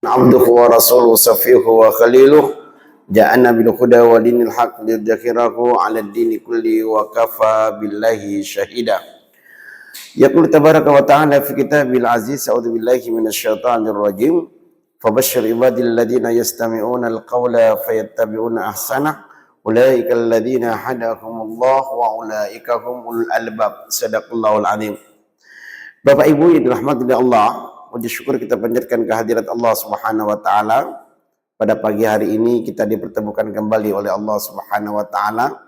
عبده ورسوله صفيه وخليله جاءنا بالهدى ودين الحق ليظهره على الدين كله وكفى بالله شهيدا. يقول تبارك وتعالى في كتابه العزيز: أعوذ بالله من الشيطان الرجيم فبشر عبادي الذين يستمعون القول فيتبعون أحسنه أولئك الذين هداهم الله وأولئك هم أولو الألباب. Sadaqallahul azim. Bapak Ibu yang dirahmati oleh Allah, puji syukur kita panjatkan kehadirat Allah Subhanahu wa taala. Pada pagi hari ini kita dipertemukan kembali oleh Allah Subhanahu wa taala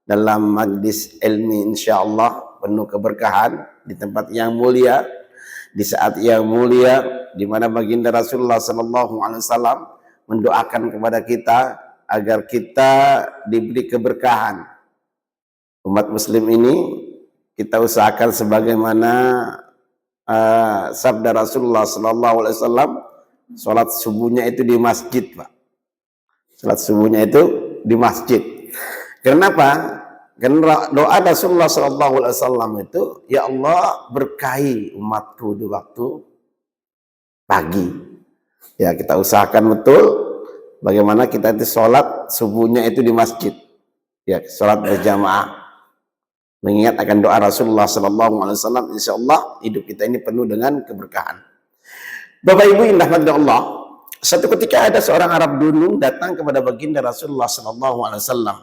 dalam majlis ilmi insyaallah penuh keberkahan di tempat yang mulia, di saat yang mulia di mana baginda Rasulullah sallallahu alaihi wasallam mendoakan kepada kita agar kita diberi keberkahan. Umat muslim ini kita usahakan sebagaimana sabda Rasulullah sallallahu alaihi wasallam, salat subuhnya itu di masjid, Pak. Salat subuhnya itu di masjid. Kenapa? Karena doa Rasulullah sallallahu alaihi wasallam itu, ya Allah berkahi umatku di waktu pagi. Ya, kita usahakan betul bagaimana kita itu salat subuhnya itu di masjid. Ya, salat berjamaah. Mengingat akan doa Rasulullah sallallahu alaihi wasallam, insyaallah hidup kita ini penuh dengan keberkahan. Bapak Ibu yang dirahmati Allah, satu ketika ada seorang Arab dunung datang kepada baginda Rasulullah sallallahu alaihi wasallam.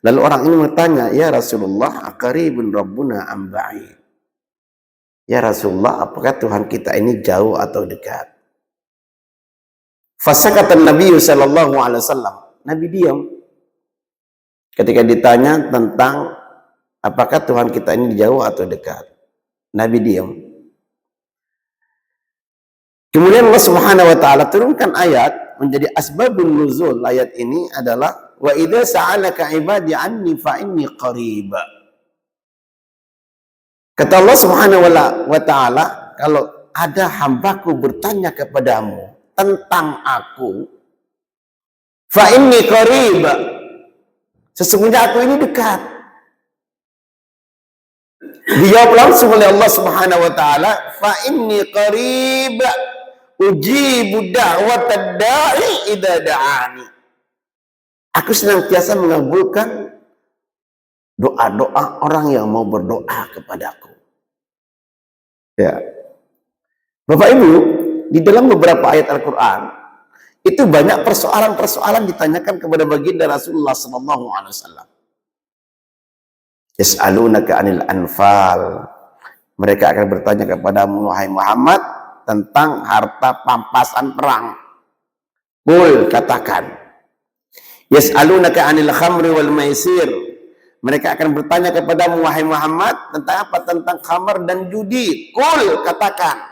Lalu orang ini bertanya, "Ya Rasulullah, aqaribun rabbuna am ba'id?" Ya Rasulullah, apakah Tuhan kita ini jauh atau dekat? Fasakata Nabi sallallahu alaihi wasallam. Nabi diam. Ketika ditanya tentang apakah Tuhan kita ini jauh atau dekat, Nabi diam. Kemudian Allah Subhanahu wa taala turunkan ayat menjadi asbabun nuzul. Ayat ini adalah wa idza sa'alaka ibadi anni fa inni qarib. Kata Allah Subhanahu wa taala, kalau ada hambaku bertanya kepadamu tentang aku, fa inni qarib, sesungguhnya aku ini dekat. Dijawab langsung oleh Allah Subhanahu wa taala, fa inni qarib ujibu da'watad da'i idza da'ani. Aku senantiasa mengabulkan doa-doa orang yang mau berdoa kepadaku. Ya. Bapak Ibu, di dalam beberapa ayat Al-Qur'an itu banyak persoalan-persoalan ditanyakan kepada baginda Rasulullah sallallahu alaihi wasallam. Yas'alunaka 'anil anfal. Mereka akan bertanya kepadamu wahai Muhammad tentang harta pampasan perang. Qul, katakan. Yas'alunaka 'anil khamri wal maisir. Mereka akan bertanya kepadamu wahai Muhammad tentang apa? Tentang khamar dan judi. Qul, katakan.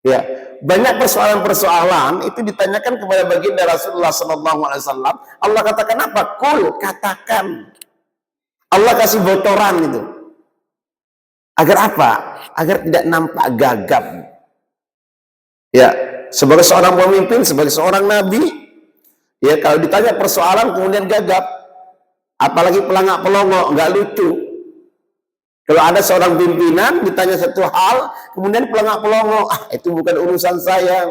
Ya, banyak persoalan-persoalan itu ditanyakan kepada baginda Rasulullah sallallahu alaihi wasallam. Allah katakan apa? Qul, katakan. Allah kasih bocoran itu. Agar apa? Agar tidak nampak gagap. Ya, sebagai seorang pemimpin, sebagai seorang nabi, ya kalau ditanya persoalan kemudian gagap, apalagi pelangak-pelongo, nggak lucu. Kalau ada seorang pimpinan ditanya satu hal, kemudian pelangak-pelongo, itu bukan urusan saya,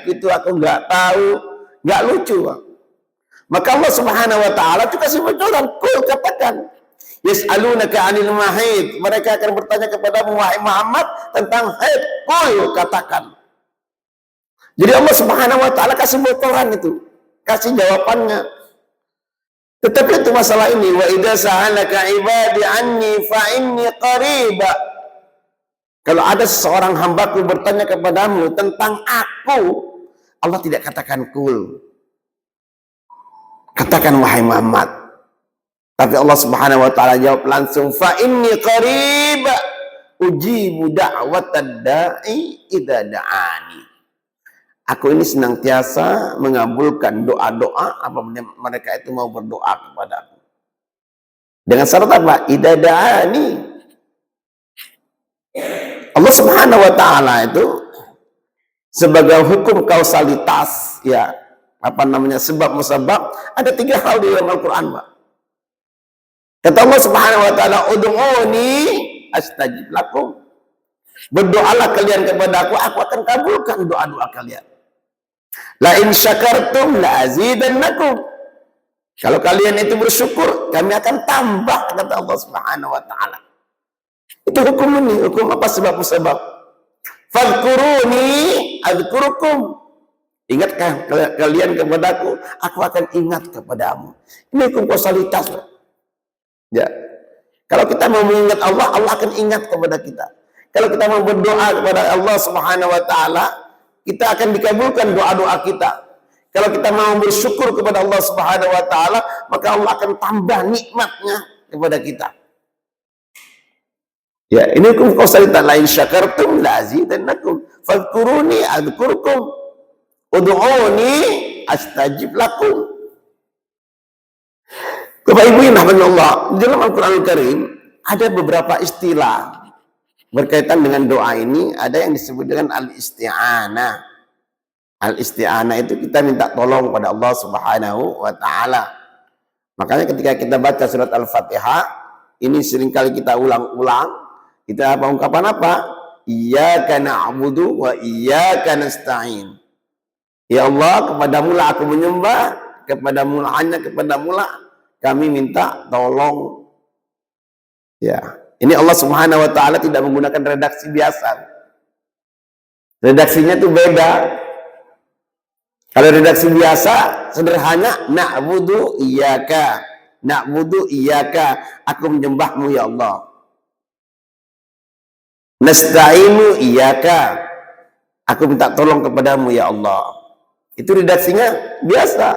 itu aku nggak tahu, nggak lucu, Pak. Maka Allah Subhanahu wa taala itu kasih bocoran, Qul, katakan. Yas'alunaka 'anil mahid. Mereka akan bertanya kepada wahai Muhammad tentang haid. Qul, katakan. Jadi Allah Subhanahu wa taala kasih bocoran itu, kasih jawabannya. Tetapi itu masalah ini, wa idza sa'alaka ibadi anni fa inni qarib. Kalau ada seorang hambaku bertanya kepadamu tentang aku, Allah tidak katakan qul. Katakan wahai Muhammad. Tapi Allah Subhanahu wa taala jawab langsung, fa inni qarib ujibu da'watad da'i idza da'ani. Aku ini senantiasa mengabulkan doa-doa apabila mereka itu mau berdoa kepadaku. Dengan syarat apa? Idza da'ani. Allah Subhanahu wa taala itu sebagai hukum kausalitas, ya, sebab musabab, ada 3 hal di dalam Al-Qur'an, Pak. Kata Allah Subhanahu wa taala, "Ud'uni astajib lakum." Berdoalah kalian kepada aku akan kabulkan doa-doa kalian. La in syakartum la azidannakum. Kalau kalian itu bersyukur, kami akan tambah, kata Allah Subhanahu wa taala. Itu hukum ini, hukum apa sebab-sebab. Fadhkuruni adzkurukum. Ingatkan kalian kepadaku, aku akan ingat kepadamu. Ini hukum kausalitas. Ya. Kalau kita mau mengingat Allah, Allah akan ingat kepada kita. Kalau kita mau berdoa kepada Allah Subhanahu wa taala, kita akan dikabulkan doa-doa kita. Kalau kita mau bersyukur kepada Allah Subhanahu wa taala, maka Allah akan tambah nikmatnya kepada kita. Ya, ini hukum kausalitas. La in syakartum la azidannakum. Fadhkuruni adzkurkum. Ud'uni astajib lakum. Bapak Ibu yang rahmatullah, di dalam Al-Qur'anul Karim ada beberapa istilah berkaitan dengan doa ini. Ada yang disebut dengan al-isti'anah. Al-isti'anah itu kita minta tolong pada Allah Subhanahu wa taala. Makanya ketika kita baca surat Al-Fatihah, ini seringkali kita ulang-ulang. Kita ungkapan apa? Iyyaka na'budu wa iyyaka nasta'in. Ya Allah, kepadamu lah aku menyembah, kepadamu lah, hanya kepadamu lah kami minta tolong. Ya, ini Allah Subhanahu wa taala tidak menggunakan redaksi biasa. Redaksinya itu beda. Kalau redaksi biasa sederhana, na'budu iyyaka, na'budu iyyaka, aku menyembahmu ya Allah. Nasta'inu iyyaka, aku minta tolong kepadamu ya Allah. Itu redaksinya biasa.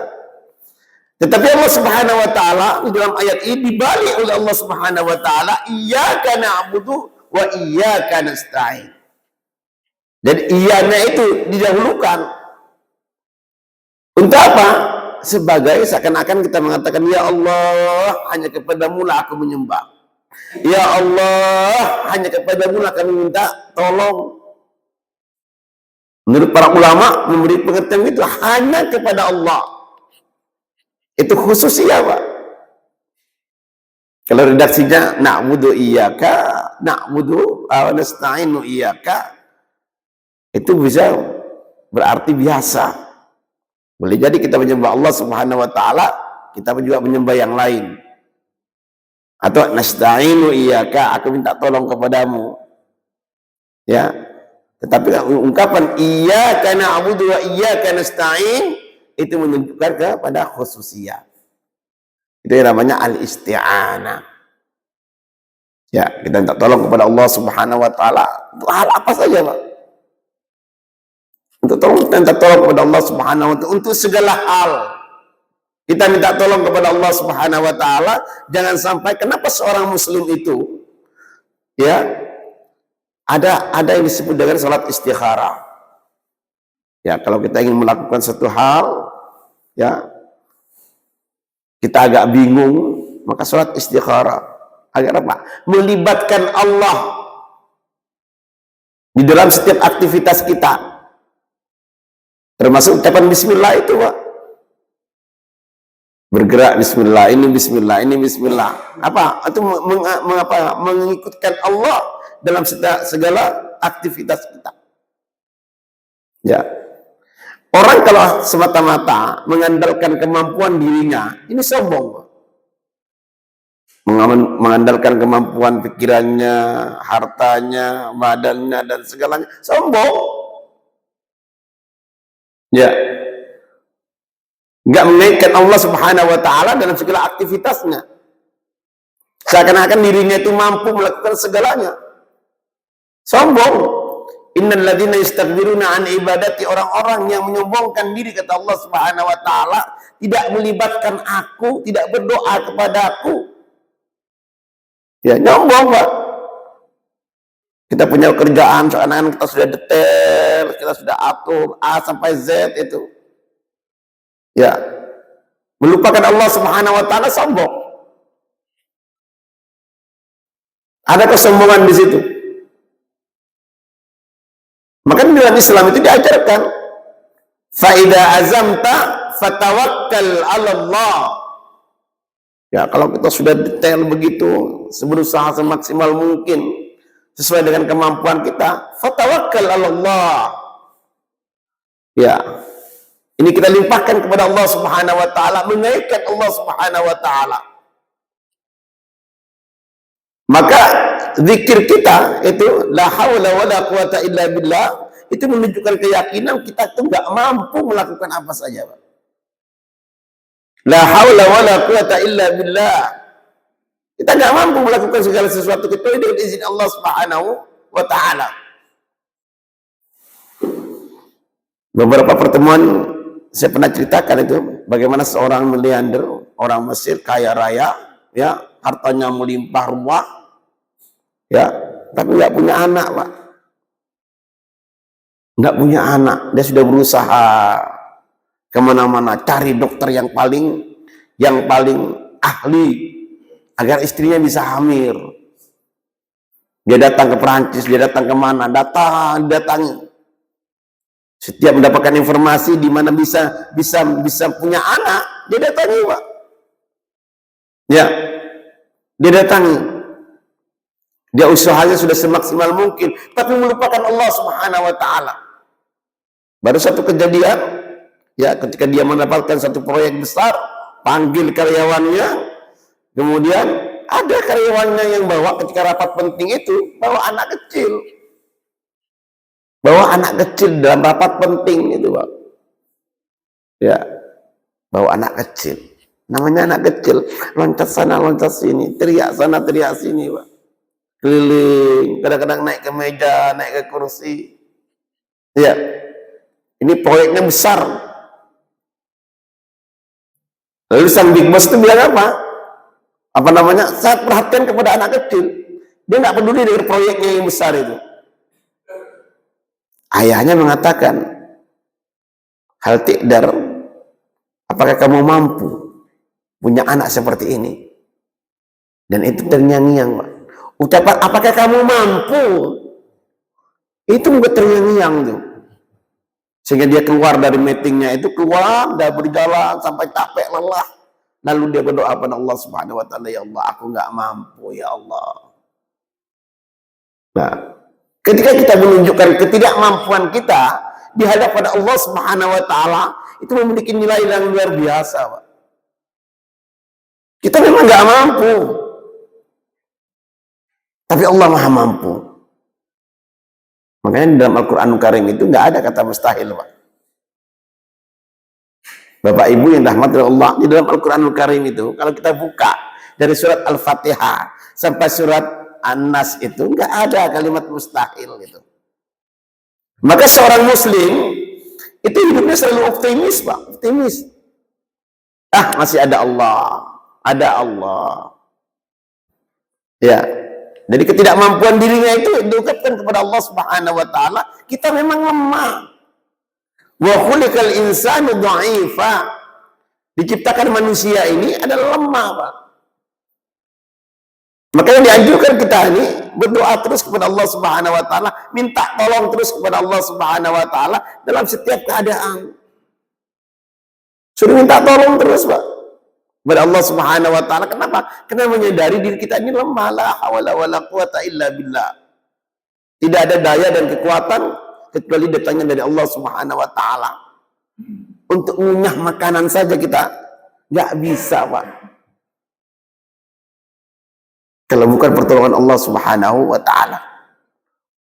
Tetapi Allah Subhanahu wa taala di dalam ayat ini dibalik oleh Allah Subhanahu wa taala, iyyaka na'budu wa iyyaka nasta'in. Dan iyanya itu didahulukan. Untuk apa? Sebagai seakan-akan kita mengatakan, ya Allah, hanya kepadamu lah aku menyembah. Ya Allah, hanya kepadamu lah kami minta tolong. Menurut para ulama memberi pengertian itu hanya kepada Allah. Itu khususnya Pak. Kalau redaksinya na'budu iyyaka, na'budu wa nasta'inu iyyaka, itu bisa berarti biasa. Boleh jadi kita menyembah Allah Subhanahu wa taala, kita juga menyembah yang lain. Atau nasta'inu iyyaka, aku minta tolong kepadamu. Ya. Tetapi ungkapan iyyaka na'budu wa iyyaka nasta'in itu menunjukkan kepada khususiyah. Itu yang namanya al-isti'anah. Ya, kita minta tolong kepada Allah Subhanahu wa taala untuk hal apa saja, Pak. Untuk minta tolong kepada Allah Subhanahu wa taala untuk segala hal. Kita minta tolong kepada Allah Subhanahu wa taala, jangan sampai kenapa seorang muslim itu ya ada yang disebut dengan salat istikharah. Ya, kalau kita ingin melakukan satu hal, ya, kita agak bingung, maka salat istikharah. Agar apa? Melibatkan Allah di dalam setiap aktivitas kita. Termasuk ucapan bismillah itu, Pak. Bergerak bismillah, ini bismillah, ini bismillah. Apa? Itu mengikutkan Allah dalam segala aktivitas kita. Ya. Orang kalau semata-mata mengandalkan kemampuan dirinya, ini sombong. Mengandalkan kemampuan pikirannya, hartanya, badannya, dan segalanya, sombong. Ya. Enggak mengaitkan Allah Subhanahu wa taala dalam segala aktivitasnya. Seakan-akan dirinya itu mampu melakukan segalanya. Sombong. Innal ladzina yastakbiruna an ibadati, orang-orang yang menyombongkan diri, kata Allah Subhanahu wa taala, tidak melibatkan aku, tidak berdoa kepadaku. Ya, nyombong, Pak. Kita punya kerjaan, seakan-akan kita sudah detail, kita sudah atur A sampai Z itu. Ya. Melupakan Allah Subhanahu wa taala, sombong. Ada kesombongan di situ. Maka dalam Islam itu diajarkan, fa idza azamta fatawakkal 'ala Allah. Ya, kalau kita sudah detail begitu, berusaha semaksimal mungkin, sesuai dengan kemampuan kita. Fatawakkal 'ala Allah. Ya. Ini kita limpahkan kepada Allah Subhanahu wa taala, mengaitkan Allah Subhanahu wa taala. Maka zikir kita itu la haula wala quwata illa billah, itu menunjukkan keyakinan kita itu enggak mampu melakukan apa saja, Pak. La haula wala quwata illa billah. Kita enggak mampu melakukan segala sesuatu kecuali dengan izin Allah Subhanahu wa taala. Beberapa pertemuan saya pernah ceritakan itu bagaimana seorang miliarder, orang Mesir kaya raya, ya, hartanya melimpah ruah, ya, tapi nggak punya anak, Pak. Nggak punya anak. Dia sudah berusaha kemana-mana cari dokter yang paling ahli agar istrinya bisa hamil. Dia datang ke Perancis, dia datang kemana, datangi. Setiap mendapatkan informasi di mana bisa punya anak, dia datangi, Pak. Ya, dia datangi. Dia usahanya sudah semaksimal mungkin, tapi melupakan Allah Subhanahu wa taala. Baru satu kejadian, ya, ketika dia mendapatkan satu proyek besar, panggil karyawannya, kemudian ada karyawannya yang bawa ketika rapat penting itu, bawa anak kecil. Bawa anak kecil dalam rapat penting itu, Pak. Ya, bawa anak kecil. Namanya anak kecil, loncat sana, loncat sini, teriak sana, teriak sini, Pak. Keliling, kadang-kadang naik ke meja, naik ke kursi. Ya, ini proyeknya besar. Lalu sang big boss itu bilang apa? Apa namanya? Saya perhatian kepada anak kecil. Dia nggak peduli dengan proyeknya yang besar itu. Ayahnya mengatakan, hal tiqdar, apakah kamu mampu punya anak seperti ini? Dan itu terngiang-ngiang, Pak. Ucapan apakah kamu mampu, itu juga terngiang-ngiang tuh. Sehingga dia keluar dari meetingnya itu, keluar, dia berjalan sampai capek, lelah. Lalu dia berdoa pada Allah Subhanahu wa taala, ya Allah, aku nggak mampu, ya Allah. Nah, ketika kita menunjukkan ketidakmampuan kita di hadapan Allah Subhanahu wa taala, itu memiliki nilai yang luar biasa, Pak. Kita memang nggak mampu, tapi Allah Maha mampu. Makanya di dalam Al-Qur'anul Karim itu nggak ada kata mustahil, Pak. Bapak Ibu yang dirahmati Allah, di dalam Al-Qur'anul Karim itu kalau kita buka dari surat Al-Fatihah sampai surat An-Nas itu nggak ada kalimat mustahil gitu. Maka seorang muslim itu hidupnya selalu optimis, Pak, optimis. Masih ada Allah, ada Allah. Ya. Jadi ketidakmampuan dirinya itu diungkapkan kepada Allah Subhanahu wa taala, kita memang lemah. Wa khuliqal insanu dha'ifa. Diciptakan manusia ini adalah lemah, Pak. Makanya dianjurkan kita ini berdoa terus kepada Allah Subhanahu wa taala, minta tolong terus kepada Allah Subhanahu wa taala dalam setiap keadaan. Suruh minta tolong terus, Pak, kepada Allah Subhanahu wa taala. Kenapa? Karena menyadari diri kita ini lemah, la haula wala quwata illa billah. Tidak ada daya dan kekuatan kecuali datangnya dari Allah Subhanahu wa taala. Untuk mengunyah makanan saja kita nggak bisa, Pak, kalau bukan pertolongan Allah Subhanahu wa taala.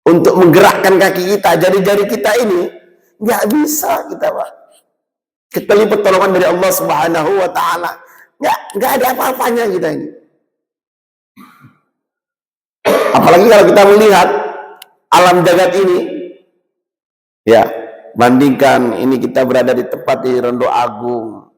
Untuk menggerakkan kaki kita, jari-jari kita ini nggak bisa kita, Pak, kecuali pertolongan dari Allah Subhanahu wa taala. Nggak ada apa-apanya kita ini. Apalagi kalau kita melihat alam jagat ini, ya, bandingkan ini kita berada di tempat di Rondo Agung,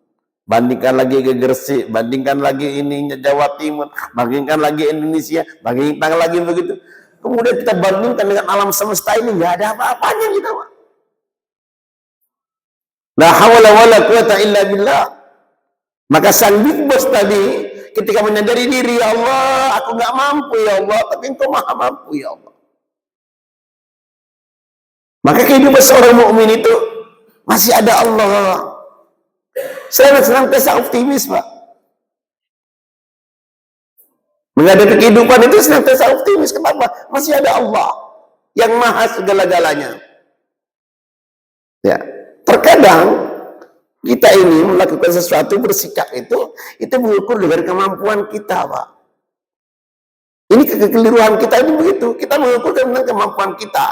bandingkan lagi ke Gresik, bandingkan lagi ini Jawa Timur, bandingkan lagi Indonesia, bandingkan lagi begitu. Kemudian kita bandingkan dengan alam semesta ini, nggak ada apa-apanya kita, Pak. La haula wala quwata illa billah. Maka sang big boss tadi ketika menyadari diri, ya Allah, aku nggak mampu, ya Allah, tapi Engkau Maha mampu, ya Allah. Maka kehidupan seorang mukmin itu masih ada Allah. Senantiasa optimis, Pak. Menghadapi kehidupan itu senantiasa optimis. Kenapa? Masih ada Allah yang maha segala-galanya. Ya, terkadang kita ini melakukan sesuatu, bersikap itu mengukur dengan kemampuan kita, Pak. Ini kekeliruan kita ini begitu. Kita mengukur dengan kemampuan kita.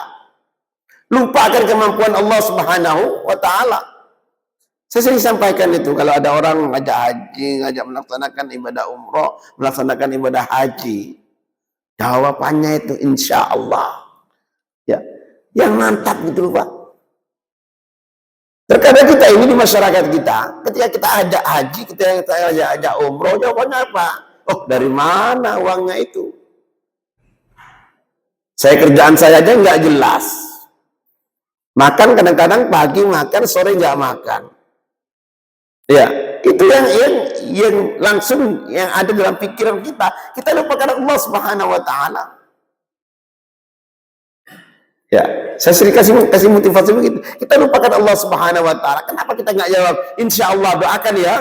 Lupakan kemampuan Allah Subhanahu wa Ta'ala. Saya sering sampaikan itu, kalau ada orang ngajak haji, ngajak melaksanakan ibadah umroh, melaksanakan ibadah haji, jawabannya itu insya Allah. Ya, yang mantap gitu, Pak. Terkadang kita ini di masyarakat kita, ketika kita ajak haji, ketika kita ajak umroh, jawabannya apa? Oh, dari mana uangnya itu? Kerjaan saya aja nggak jelas. Makan kadang-kadang pagi makan, sore nggak makan. Ya, itu yang langsung yang ada dalam pikiran kita. Kita lupakan Allah Subhanahu wa Ta'ala. Ya, saya sering kasih motivasi begitu. Kita lupakan Allah Subhanahu wa Ta'ala. Kenapa kita nggak jawab? Insya Allah, doakan ya.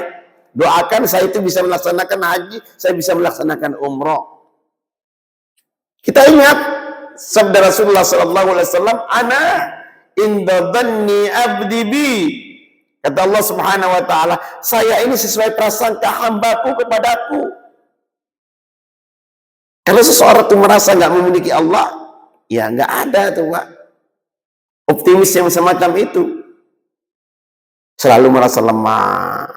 Doakan saya itu bisa melaksanakan haji, saya bisa melaksanakan umroh. Kita ingat sabda Rasulullah sallallahu alaihi wasallam, "Ana inda dhanni abdi bi." Kata Allah Subhanahu wa Ta'ala, saya ini sesuai prasangka hambaku kepadaku. Kalau seseorang itu merasa nggak memiliki Allah, ya nggak ada tuh, Pak. Optimis yang semacam itu selalu merasa lemah,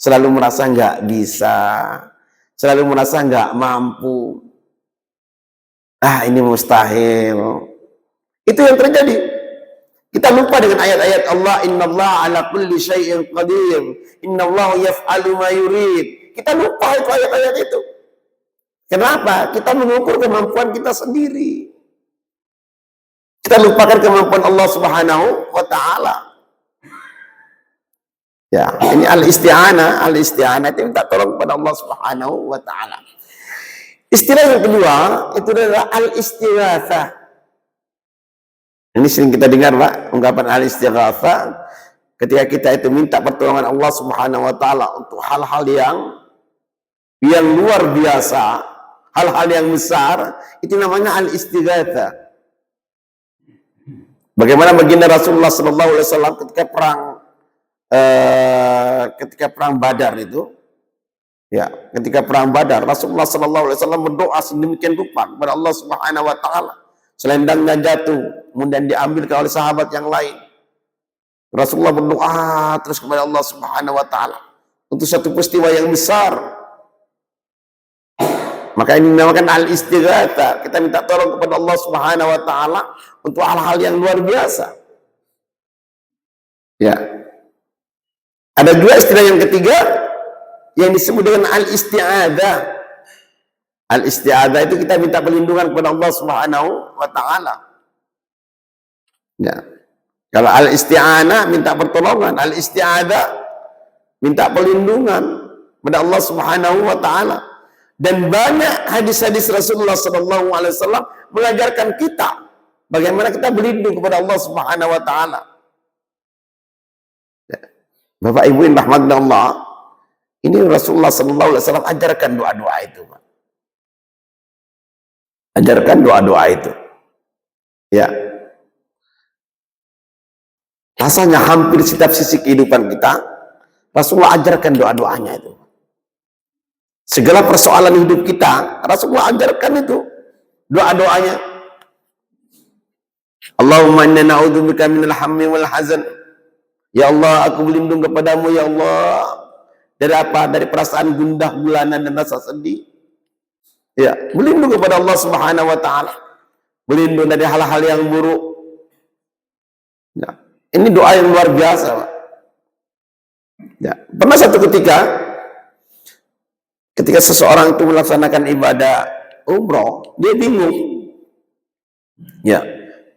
selalu merasa nggak bisa, selalu merasa nggak mampu. Ini mustahil. Itu yang terjadi. Kita lupa dengan ayat-ayat Allah, innallaha ala kulli syai'in qadir, innallaha yaf'alu ma yurid. Kita lupa itu ayat-ayat itu. Kenapa? Kita mengukur kemampuan kita sendiri. Kita lupakan kemampuan Allah Subhanahu wa Ta'ala. Ya, ini al-isti'anah itu minta tolong kepada Allah Subhanahu wa Ta'ala. Istilah yang kedua itu adalah al-istighatsah. Ini sering kita dengar, Pak, ungkapan al-istighatsah ketika kita itu minta pertolongan Allah Subhanahu wa Ta'ala untuk hal-hal yang luar biasa, hal-hal yang besar, itu namanya al-istighatsah. Bagaimana baginda Rasulullah sallallahu alaihi wasallam ketika perang Badar itu, ya, ketika perang Badar Rasulullah sallallahu alaihi wasallam berdoa sedemikian rupa kepada Allah Subhanahu wa Ta'ala. Selendangnya jatuh, kemudian diambil oleh sahabat yang lain. Rasulullah berdoa terus kepada Allah Subhanahu wa Ta'ala untuk satu peristiwa yang besar. Maka ini dinamakan al-istighatsah. Kita minta tolong kepada Allah Subhanahu wa Ta'ala untuk hal-hal yang luar biasa. Ya. Ada dua istilah yang ketiga yang disebut dengan al-isti'adzah. Al-isti'adzah itu kita minta perlindungan kepada Allah Subhanahu wa Ta'ala. Ya. Kalau al-isti'anah minta pertolongan, al-isti'adzah minta perlindungan kepada Allah Subhanahu wa Ta'ala. Dan banyak hadis-hadis Rasulullah sallallahu alaihi wasallam mengajarkan kita bagaimana kita berlindung kepada Allah Subhanahu wa Ta'ala. Ya. Bapak Ibu yang rahmatnya Allah, ini Rasulullah sallallahu alaihi wasallam ajarkan doa-doa itu, Pak. Ajarkan doa-doa itu. Ya. Rasanya hampir setiap sisi kehidupan kita Rasulullah ajarkan doa-doanya itu. Segala persoalan hidup kita Rasulullah ajarkan itu doa-doanya. Allahumma inna na'udzubika minal hammi wal hazan. Ya Allah, aku berlindung kepadamu ya Allah. Dari apa? Dari perasaan gundah gulana dan rasa sedih. Ya, berlindung kepada Allah Subhanahu wa Ta'ala. Berlindung dari hal-hal yang buruk. Ya, ini doa yang luar biasa, Pak. Ya, pernah satu ketika seseorang itu melaksanakan ibadah umroh, dia bingung. Ya,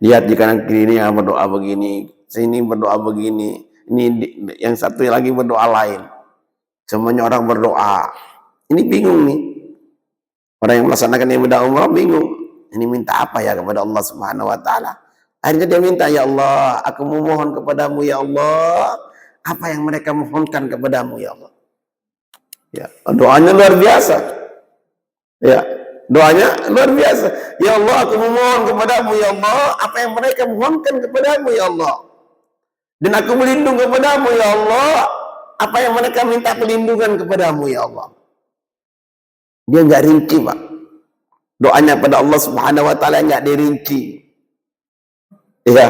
lihat di kanan kiri yang berdoa begini, sini berdoa begini, ini yang satu lagi berdoa lain. Semuanya orang berdoa. Ini bingung nih. Orang yang melaksanakan ibadah umrah bingung. Ini minta apa ya kepada Allah Subhanahu wa Ta'ala. Akhirnya dia minta, ya Allah, aku memohon kepadamu ya Allah, apa yang mereka mohonkan kepadamu ya Allah. Ya, doanya luar biasa. Ya, Doanya luar biasa. Ya Allah, aku memohon kepadamu ya Allah apa yang mereka mohonkan kepadamu ya Allah. Dan aku berlindung kepadamu ya Allah apa yang mereka minta perlindungan kepadamu ya Allah. Dia nggak rinci, Pak. Doanya pada Allah Subhanahu wa taala nggak dirinci. Ya.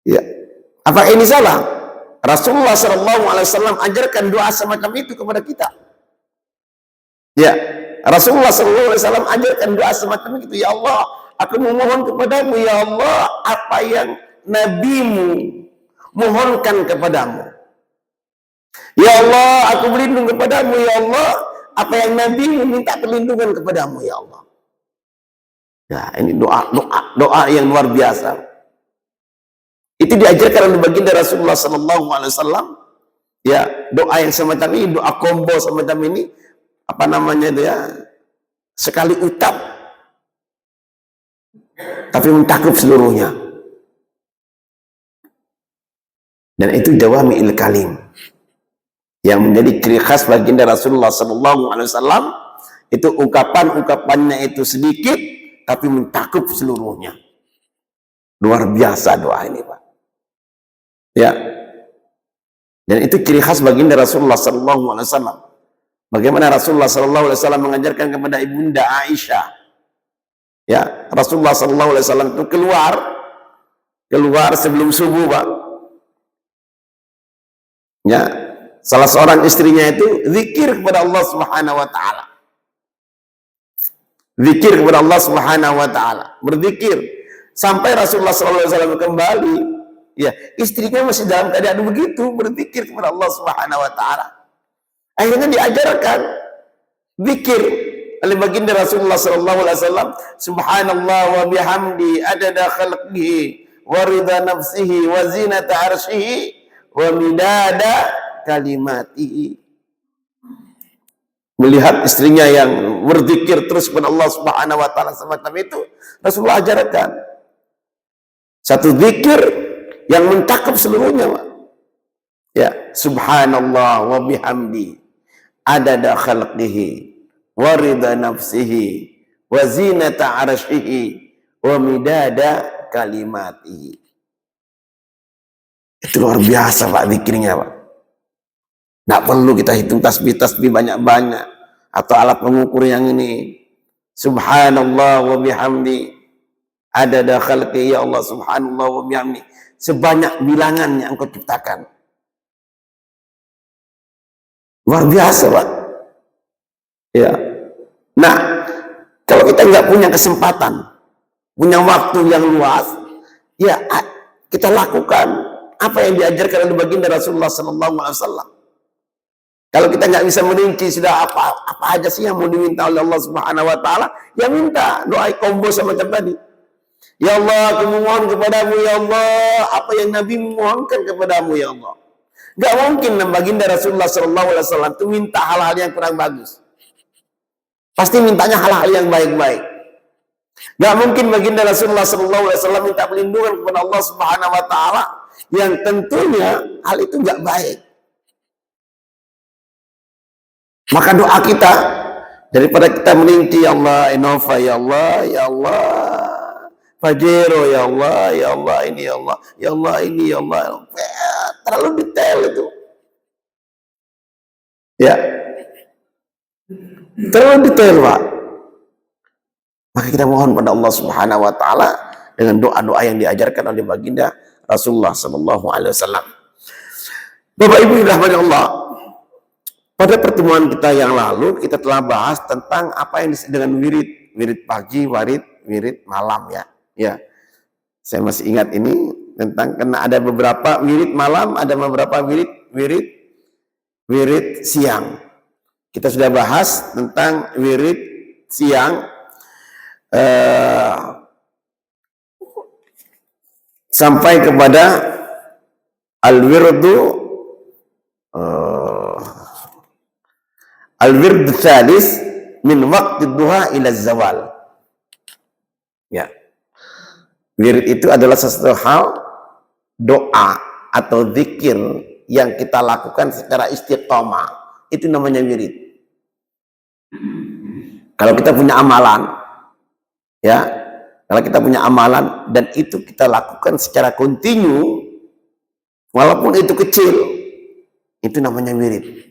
Ya. Apa ini salah? Rasulullah Shallallahu alaihi wasallam ajarkan doa semacam itu kepada kita. Ya. Rasulullah Shallallahu alaihi wasallam ajarkan doa semacam itu. Ya Allah, aku memohon kepadamu ya Allah apa yang nabimu mohonkan kepadamu. Ya Allah, aku berlindung kepadamu ya Allah apa yang nabimu minta perlindungan kepadamu ya Allah. Ya, ini doa yang luar biasa. Itu diajarkan oleh baginda Rasulullah Shallallahu alaihi wasallam. Ya, doa yang semacam ini, doa combo semacam ini, apa namanya itu ya, sekali ucap tapi mencakup seluruhnya. Dan itu jawami'il kalim yang menjadi ciri khas baginda Rasulullah Sallallahu Alaihi Wasallam. Itu ungkapannya itu sedikit tapi mencakup seluruhnya. Luar biasa doa ini, Pak. Ya. Dan itu ciri khas baginda Rasulullah Sallallahu Alaihi Wasallam. Bagaimana Rasulullah Sallallahu Alaihi Wasallam mengajarkan kepada ibunda Aisyah. Ya, Rasulullah Sallallahu Alaihi Wasallam itu keluar sebelum subuh, Pak. Ya, salah seorang istrinya itu zikir kepada Allah Subhanahu wa taala. Zikir kepada Allah Subhanahu wa taala, berzikir sampai Rasulullah sallallahu alaihi wasallam kembali, ya, istrinya masih dalam keadaan begitu, berzikir kepada Allah Subhanahu wa taala. Akhirnya diajarkan zikir oleh baginda Rasulullah sallallahu alaihi wasallam, subhanallah wa bihamdi adada khalqihi wa ridha nafsihi wa zinata arsyihi wa midada kalimatihi. Melihat istrinya yang berzikir terus kepada Allah Subhanahu wa taala semacam itu, Rasulullah ajarkan satu zikir yang mencakup seluruhnya, Pak. Ya, subhanallah wa bihamdi adada khalqihi wa ridha nafsihi wa zinata arsyihi wa midada kalimatihi. Itu luar biasa, Pak, zikirnya, Pak. Nggak perlu kita hitung tasbih-tasbih banyak-banyak atau alat pengukur yang ini. Subhanallah wa bihamdi adada khalqi, ya Allah, subhanallah wa bihamdi, sebanyak bilangan yang engkau ciptakan. Luar biasa, Pak. Ya. Nah, kalau kita nggak punya kesempatan, punya waktu yang luas, ya kita lakukan apa yang diajarkan oleh baginda Rasulullah Sallallahu Alaihi Wasallam. Kalau kita nggak bisa merinci sudah apa aja sih yang mau diminta oleh Allah Subhanahu Wa Taala, ya minta doa combo semacam tadi. Ya Allah, aku memohon kepadamu ya Allah apa yang Nabi mohonkan kepadamu ya Allah. Gak mungkin baginda Rasulullah Sallallahu Alaihi Wasallam itu minta hal-hal yang kurang bagus. Pasti mintanya hal-hal yang baik-baik. Gak mungkin baginda Rasulullah Sallallahu Alaihi Wasallam minta perlindungan kepada Allah Subhanahu Wa Taala yang tentunya hal itu gak baik. Maka doa kita, daripada kita merinci ya Allah, Innova ya Allah, ya Allah, Fajero ya Allah, ya Allah ini ya Allah, ya Allah ini ya Allah, terlalu detail itu. Ya, terlalu detail, Pak. Maka kita mohon pada Allah Subhanahu Wa Taala dengan doa-doa yang diajarkan oleh baginda Rasulullah Sallallahu Alaihi Wasallam. Bapak Ibu dirahmati Allah. Pada pertemuan kita yang lalu kita telah bahas tentang apa yang disebut dengan wirid pagi, wirid malam, ya. Ya, saya masih ingat ini tentang karena ada beberapa wirid malam, ada beberapa wirid siang. Kita sudah bahas tentang wirid siang sampai kepada al-wird tsalis min waqti duha ila zawal. Ya. Wirid itu adalah sesuatu hal, doa atau zikir yang kita lakukan secara istiqomah. Itu namanya wirid. Kalau kita punya amalan, ya, kalau kita punya amalan dan itu kita lakukan secara kontinu, walaupun itu kecil, itu namanya wirid.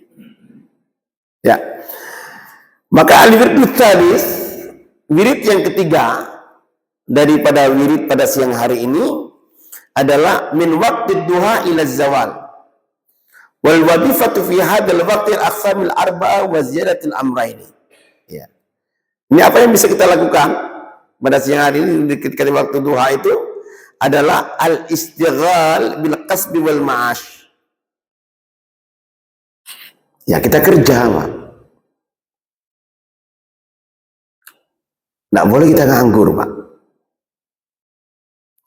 Ya. Maka al-wirdut tsalis, wirid yang ketiga daripada wirid pada siang hari ini adalah min waqtid duha ila zawal. Wal wadifatu fi hadzal waqti al-aqsamil arba'a wa ziyadatil amrayni. Ya. Ini apa yang bisa kita lakukan pada siang hari ini ketika waktu duha itu adalah al-istighal bil kasbi wal ma'ash. Ya, kita kerja, Pak. Nggak boleh kita nganggur, Pak.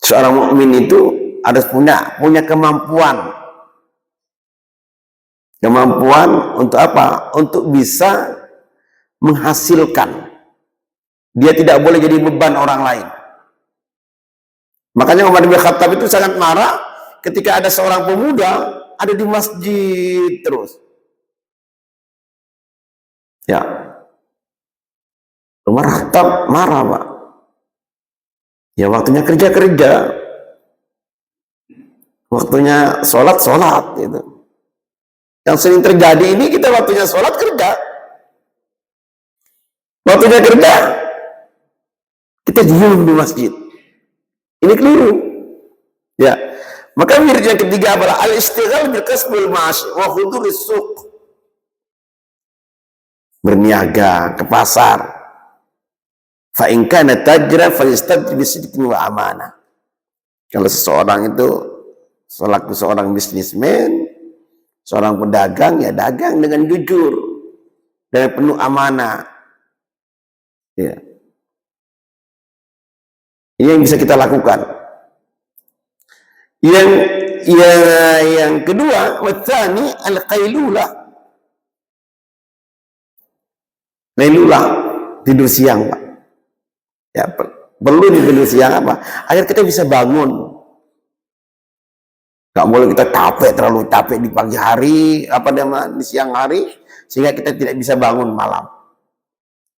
Seorang mukmin itu harus punya kemampuan. Kemampuan untuk apa? Untuk bisa menghasilkan. Dia tidak boleh jadi beban orang lain. Makanya Umar bin Khattab itu sangat marah ketika ada seorang pemuda ada di masjid terus. Ya. Umar bin Khattab marah, Pak. Ya, waktunya kerja. Waktunya sholat gitu. Yang sering terjadi ini kita waktunya sholat kerja. Waktunya kerja, kita diem di masjid. Ini keliru. Ya. Maka wirid yang ketiga adalah al-istighal bil kasbil ma'ash wa huduris suq. Berniaga ke pasar. Fa in kana tajran falyastajib bisidqin wa amanah. Kalau seseorang itu selaku seorang bisnismen, seorang pedagang, ya dagang dengan jujur dan penuh amanah. Ya. Ini yang bisa kita lakukan. Yang kedua, watsani al-qailulah. Qailulah, tidur siang, Pak. Ya, perlu tidur siang apa? Agar kita bisa bangun. Gak boleh kita terlalu capek di pagi hari, di siang hari, sehingga kita tidak bisa bangun malam.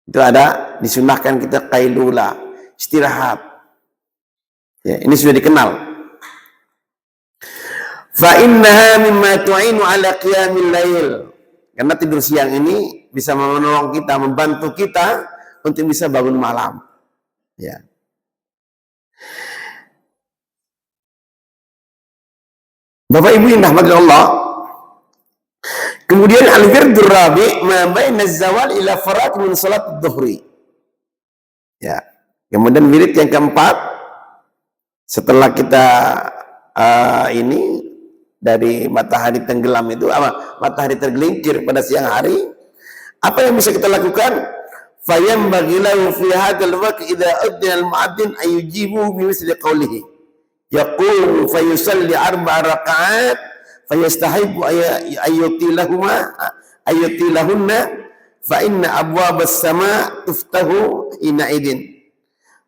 Itu ada disunahkan kita qailulah, istirahat. Ya, ini sudah dikenal. Fa innaha mimma tu'inu ala qiyamil lail. Karena tidur siang ini bisa menolong kita, membantu kita untuk bisa bangun malam. Ya. Bapak Ibu yang dirahmati Allah. Kemudian al-wirdur rabi' ma baina az-zawal ila faraq min salat adh-dhuhri. Ya. Kemudian wirid yang keempat setelah kita ini dari matahari tenggelam itu matahari tergelincir pada siang hari, apa yang bisa kita lakukan? Fayam bagilahu fi hadzal waqti idza adzana al-mu'adzin ayujibu bi misli qawlihi yaqul fayusalli 4 rakaat fayastahibu ayyutilahunna fa inna abwabas sama tuftahu ina idin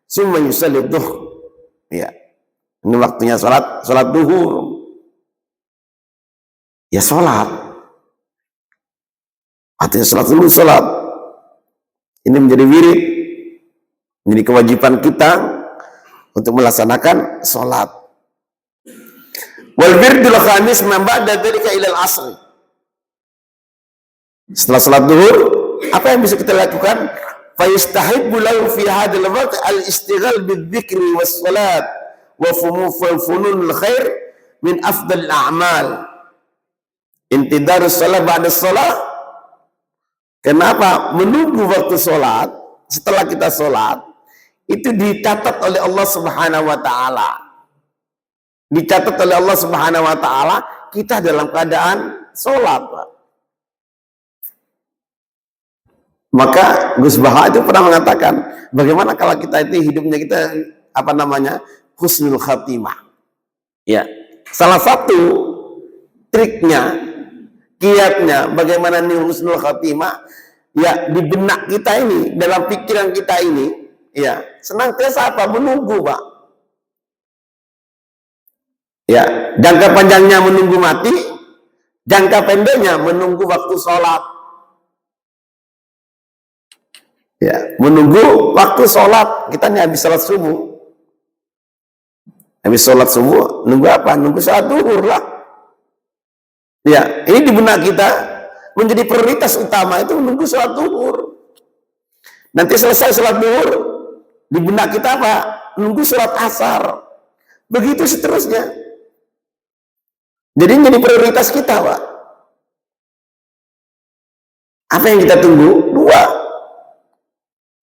summa yusalli dhuhr. Ya, ini waktunya salat duhur. Ya, salat artinya salat. Ini menjadi wirid, menjadi kewajiban kita untuk melaksanakan sholat. Wal wirdul khamis man ba'da dzalika ila al-'asr. Setelah sholat duhur, apa yang bisa kita lakukan? Fa yastahibbu lahu fi hadzal waqt al-istighal bidzikri was salat wa fununul khair min afdal al-a'mal. Intidarus shalah ba'da shalah. Kenapa? Menunggu waktu sholat, setelah kita sholat, itu dicatat oleh Allah Subhanahu wa Ta'ala. Dicatat oleh Allah Subhanahu wa Ta'ala, kita dalam keadaan sholat, Pak. Maka Gus Baha itu pernah mengatakan, bagaimana kalau kita itu hidupnya kita husnul khatimah. Ya, salah satu triknya, kiatnya bagaimana nih husnul khatimah, ya di benak kita ini, dalam pikiran kita ini, ya senantiasa menunggu, Pak. Ya, jangka panjangnya menunggu mati, jangka pendeknya menunggu waktu sholat. Ya, menunggu waktu sholat. Kita nih habis sholat subuh. Habis sholat subuh, nunggu apa? Nunggu sholat duhur lah. Ya, ini di benak kita menjadi prioritas utama itu menunggu sholat duhur. Nanti selesai sholat duhur, di benak kita apa? Nunggu sholat asar. Begitu seterusnya. Jadi menjadi prioritas kita, Pak. Apa yang kita tunggu? Dua.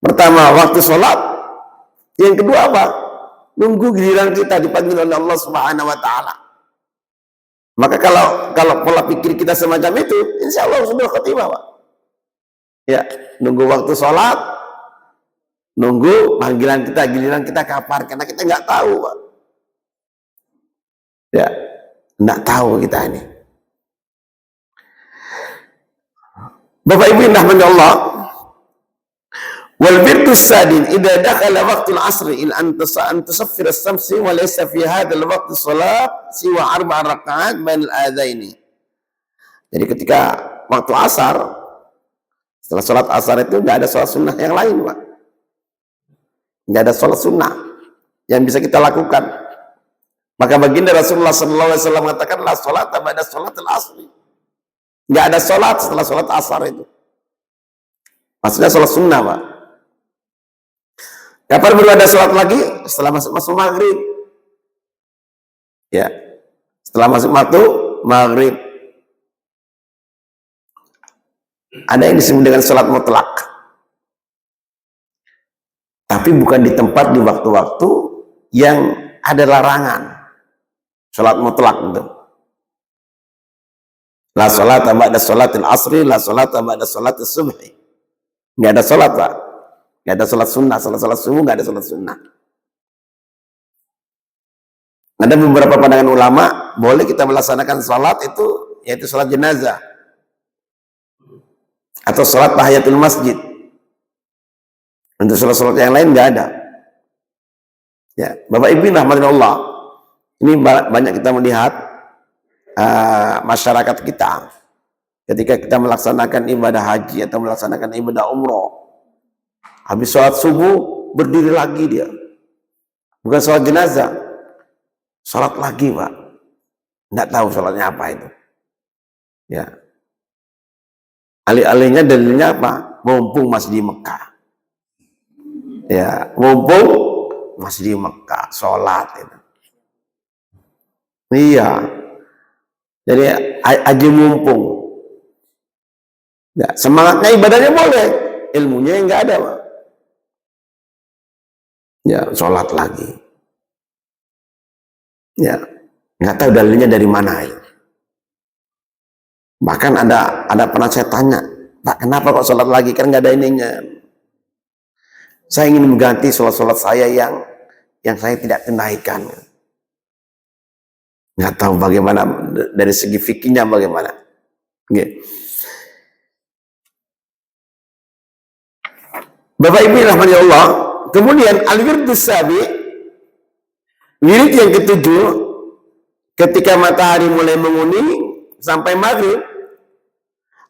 Pertama, waktu sholat. Yang kedua apa? Nunggu giliran kita dipanggil oleh Allah Subhanahu wa Ta'ala. Maka kalau pola pikir kita semacam itu, insya Allah sudah khotimah, Pak. Ya, nunggu waktu sholat, nunggu panggilan kita, giliran kita kapan? Karena kita nggak tahu, Pak. Ya, nggak tahu kita ini. Bapak Ibu yang rahmati Allah, wal birdu sadin idza dakhala waqtul asri ila an tusaffir as-samsi wa laysa fi hadzal waqti salat siwa 4 rakaat bain al-adzaini. Jadi ketika waktu asar, setelah salat asar itu enggak ada salat sunnah yang lain, Pak. Enggak ada salat sunnah yang bisa kita lakukan. Maka baginda Rasulullah sallallahu alaihi wasallam mengatakan la salata ba'da salatil asri. Enggak ada salat setelah salat asar itu. Maksudnya salat sunnah, Pak. Kapan baru ada salat lagi? Setelah masuk maghrib. Ya. Setelah masuk maghrib. Ada yang disebut dengan salat mutlak. Tapi bukan di tempat di waktu-waktu yang ada larangan. Salat mutlak itu. La salata ba'da salatil asri, la salata ba'da salatil subhi. Enggak ada salat, Pak. Enggak ada salat sunnah, salat subuh enggak ada salat sunnah. Ada beberapa pandangan ulama, boleh kita melaksanakan salat itu yaitu salat jenazah atau salat tahiyatul masjid. Untuk salat-salat yang lain enggak ada. Ya, Bapak Ibu rahmatullah. Ini banyak kita melihat masyarakat kita ketika kita melaksanakan ibadah haji atau melaksanakan ibadah umroh, habis sholat subuh berdiri lagi dia, bukan sholat jenazah, sholat lagi, Pak. Nggak tahu sholatnya apa itu. Ya, alih-alihnya dalilnya apa? Mumpung masih di Mekah. Ya, mumpung masih di Mekah sholat itu. Iya. Jadi aja mumpung. Ya, semangatnya ibadahnya boleh, ilmunya enggak ada, Pak. Ya, sholat lagi. Ya, nggak tahu dalilnya dari mana itu. Bahkan ada pernah saya tanya, Pak, kenapa kok sholat lagi? Kan nggak ada ininya. Saya ingin mengganti sholat-sholat saya yang saya tidak tunaikan. Nggak tahu bagaimana dari segi fikihnya bagaimana. Okay. Bapak Ibu rahmati Allah, kemudian al-wirdus sabi, wirid yang ketujuh, ketika matahari mulai menguning sampai maghrib,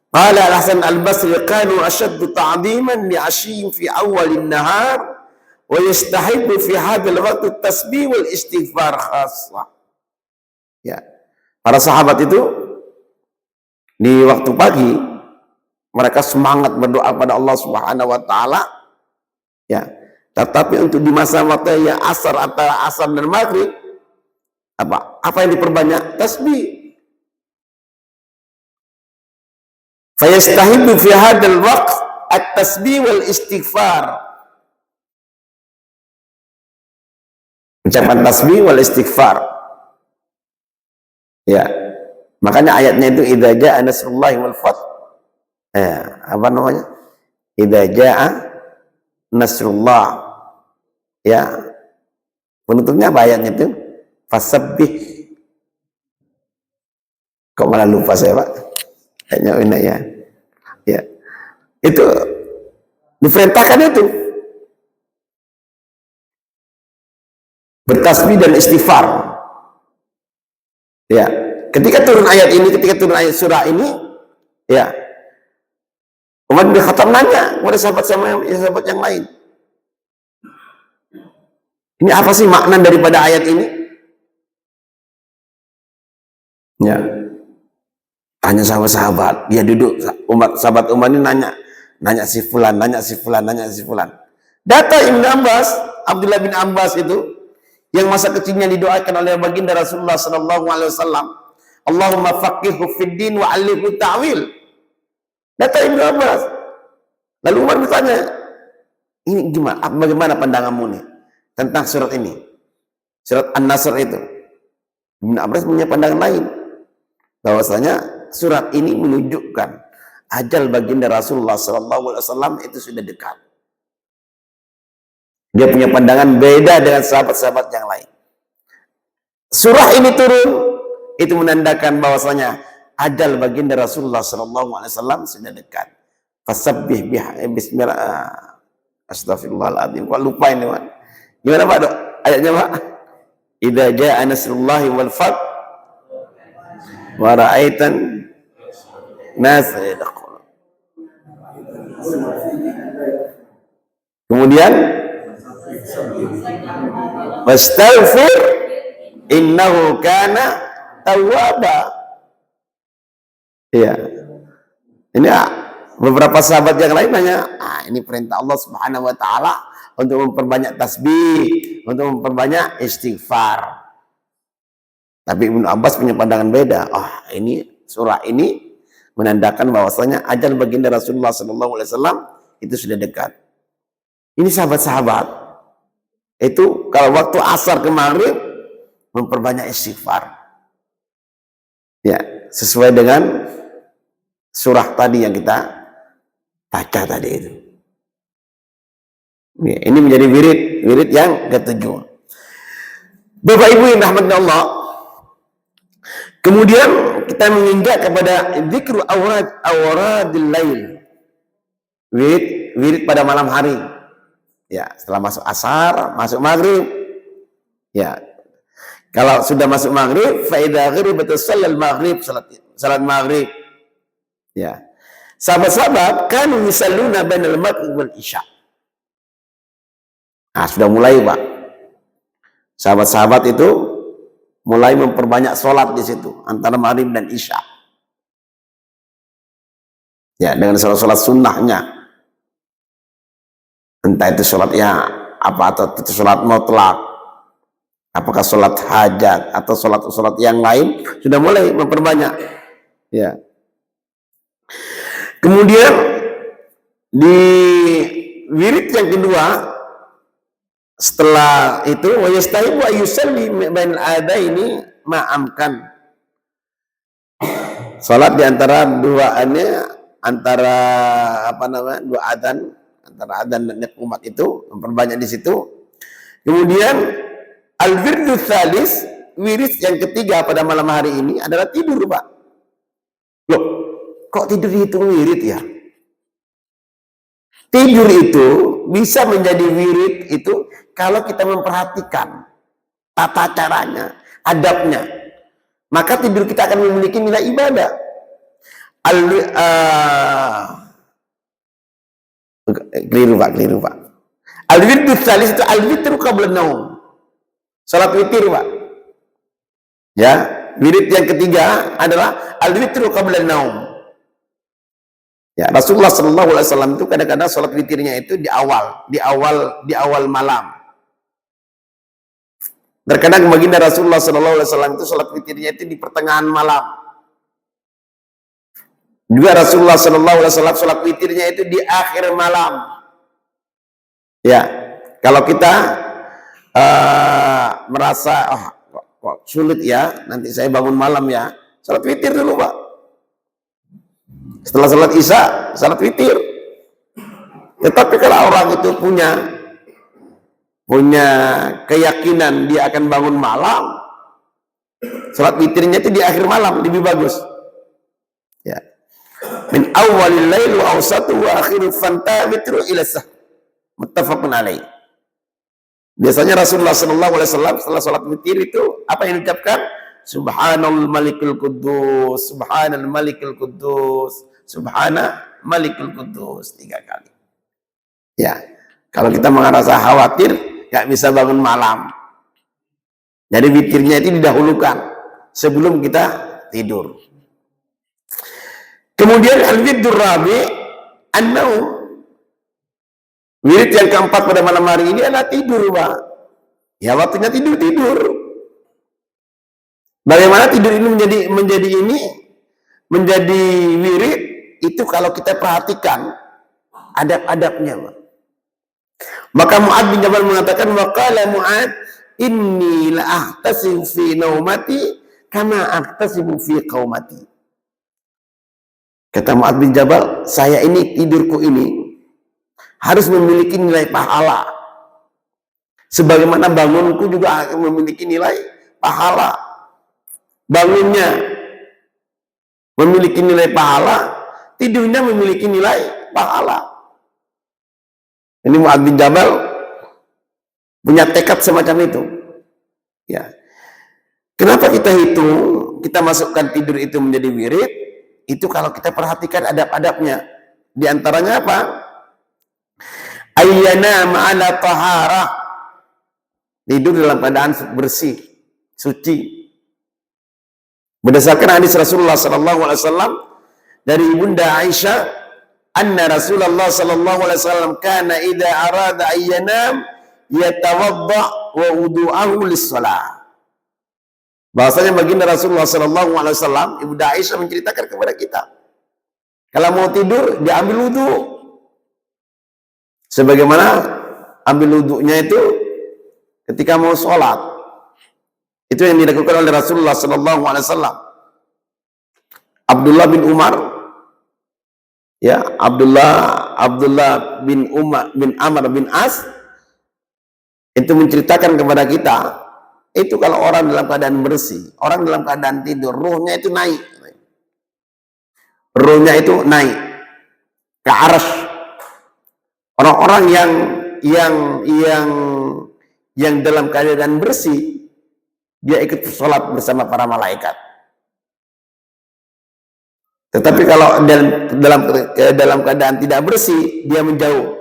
qala Al-Hasan Al-Basri kanu ashaddu ta'dhiman li 'ashyin fi awwalin nahar wa yastahibbu fi hadzal waqti at-tasbih wal istighfar khassah. Ya, para sahabat itu di waktu pagi mereka semangat berdoa pada Allah Subhanahu wa Ta'ala. Ya, tetapi untuk di masa waktu yang asar, antara asar dan maghrib, apa yang diperbanyak? Tasbih. Fayastahibu fi hadzal waqt at-tasbih wal istighfar. Ucapan tasbih wal istighfar. Ya, makanya ayatnya itu idza jaa nasrullahi wal fath. Apa namanya? Idza jaa nasrullah. Ya. Penutupnya apa ayatnya itu? Fasabbih. Kok malah lupa saya, Pak? Kayaknya ini ya. Ya. Itu diperintahkan itu. Bertasbih dan istighfar. Ya, ketika turun ayat ini, ketika turun ayat surah ini, ya, Umar bin Khattab nanya kepada sahabat yang lain, ini apa sih makna daripada ayat ini? Ya, tanya sama sahabat. Dia duduk, sahabat Umar ini nanya si fulan. Data Ibn Abbas, Abdullah bin Abbas itu, yang masa kecilnya didoakan oleh baginda Rasulullah sallallahu alaihi wasallam, Allahumma faqihhu fid din wa 'allimhu ta'wil. Data Ibn Abbas. Lalu Umar bertanya, ini gimana? Bagaimana pandanganmu nih tentang surat ini? Surat An-Nasr itu. Ibn Abbas punya pandangan lain. Bahwasanya surat ini menunjukkan ajal baginda Rasulullah sallallahu alaihi wasallam itu sudah dekat. Dia punya pandangan beda dengan sahabat-sahabat yang lain. Surah ini turun, itu menandakan bahwasanya ajal baginda Rasulullah sallallahu alaihi wasallam sudah dekat. Fasabbih bismillah. Astagfirullahaladzim. Kok lupa ini, Pak? Gimana, Pak? Ayatnya, Pak? Idza jaa nasrullahi wal fath wa ra'aitan nas yadkhulun. Kemudian wastaghfir innahu kana tawwaba. Iya. Ini beberapa sahabat yang lain nanya, ini perintah Allah Subhanahu wa taala untuk memperbanyak tasbih, untuk memperbanyak istighfar. Tapi Ibnu Abbas punya pandangan beda. Ini surah ini menandakan bahwasanya ajal baginda Rasulullah sallallahu alaihi wasallam itu sudah dekat. Ini sahabat-sahabat itu kalau waktu asar ke maghrib memperbanyak istighfar. Ya, sesuai dengan surah tadi yang kita baca tadi itu. Ya, ini menjadi wirid yang ketujuh. Bapak Ibu yang rahmatnya Allah, kemudian kita menginjak kepada zikru awradil lail. Wirid pada malam hari. Ya, setelah masuk asar, masuk maghrib. Ya. Kalau sudah masuk maghrib, fa idza gharibat as-salal maghrib, salat maghrib. Ya. Sahabat-sahabat kan yusalluna bainal maghrib wal isya. Sudah mulai, Pak. Sahabat-sahabat itu mulai memperbanyak sholat di situ antara maghrib dan isya. Ya, dengan sholat sunnahnya. Entah itu sholatnya apa, atau itu sholat mutlak, apakah sholat hajat atau sholat yang lain, sudah mulai memperbanyak. Ya. Kemudian di wirid yang kedua, setelah itu wa yastahibu ayyusalli bainal adaini ma'amkan. Salat di antara dua adzan, antara adzan dan iqamat itu memperbanyak di situ. Kemudian al-wirdus tsalis, wirid yang ketiga pada malam hari ini adalah tidur, Pak. Loh, kok tidur dihitung wirid ya? Tidur itu bisa menjadi wirid itu kalau kita memperhatikan tata caranya, adabnya. Maka tidur kita akan memiliki nilai ibadah. Keliru Pak. Al-wirdus tsalis itu al-witru qabla naum. Salat witir, Pak. Ya, wirid yang ketiga adalah al-witru qabla naum. Ya, Rasulullah sallallahu alaihi wasallam itu kadang-kadang salat witirnya itu di awal malam. Terkadang baginda Rasulullah sallallahu alaihi wasallam itu salat witirnya itu di pertengahan malam. Juga Rasulullah sallallahu alaihi wasallam salat witirnya itu di akhir malam. Ya, kalau kita merasa kok sulit ya, nanti saya bangun malam ya, salat witir dulu, Pak. Setelah salat isya, salat witir. Tetapi kalau orang itu punya keyakinan dia akan bangun malam, salat witirnya itu di akhir malam lebih bagus. Ya. Min awwalil lail wa awsatu wa akhiru fanta witru ila sah. Muttafaqun alaih. Biasanya Rasulullah sallallahu alaihi wasallam setelah salat witir itu apa yang diucapkan? Subhanal malikul quddus, subhanal malikul quddus, Subhana Malikul Qudus 3 kali. Ya, kalau kita merasa khawatir, nggak bisa bangun malam. Jadi witirnya itu didahulukan sebelum kita tidur. Kemudian al-wirdur rabi an-naum. Wirid yang keempat pada malam hari ini adalah tidur, Pak. Ya, waktunya tidur. Bagaimana tidur ini menjadi wirid itu kalau kita perhatikan adab-adabnya, Pak. Maka Mu'ad bin Jabal mengatakan, waqala Mu'ad inni la ahtasibu fi naumati kama ahtasibu fi qaumati. Kata Mu'ad bin Jabal, saya ini tidurku ini harus memiliki nilai pahala. Sebagaimana bangunku juga memiliki nilai pahala. Bangunnya memiliki nilai pahala, tidurnya memiliki nilai pahala. Ini Mu'ad bin Jabal punya tekad semacam itu. Ya. Kenapa kita hitung, kita masukkan tidur itu menjadi wirid? Itu kalau kita perhatikan adab-adabnya. Di antaranya apa? Ayyana ma'ala taharah. Tidur dalam keadaan bersih, suci. Berdasarkan hadis Rasulullah SAW dari Ibunda Aisyah, anna Rasulullah SAW kana idza arada ayyanam yatawadda wa wudu'ahu lis-shalah. Bahasanya baginda Rasulullah SAW, Ibunda Aisyah menceritakan kepada kita, kalau mau tidur dia ambil wudu. Sebagaimana ambil wudunya itu ketika mau sholat. Itu yang dilakukan oleh Rasulullah SAW. Abdullah bin Umar, ya, Abdullah bin Umar bin Amr bin As itu menceritakan kepada kita, itu kalau orang dalam keadaan bersih, orang dalam keadaan tidur, ruhnya itu naik. Ruhnya itu naik ke arsy. Orang-orang yang dalam keadaan bersih, dia ikut sholat bersama para malaikat. Tetapi kalau dalam keadaan tidak bersih, dia menjauh.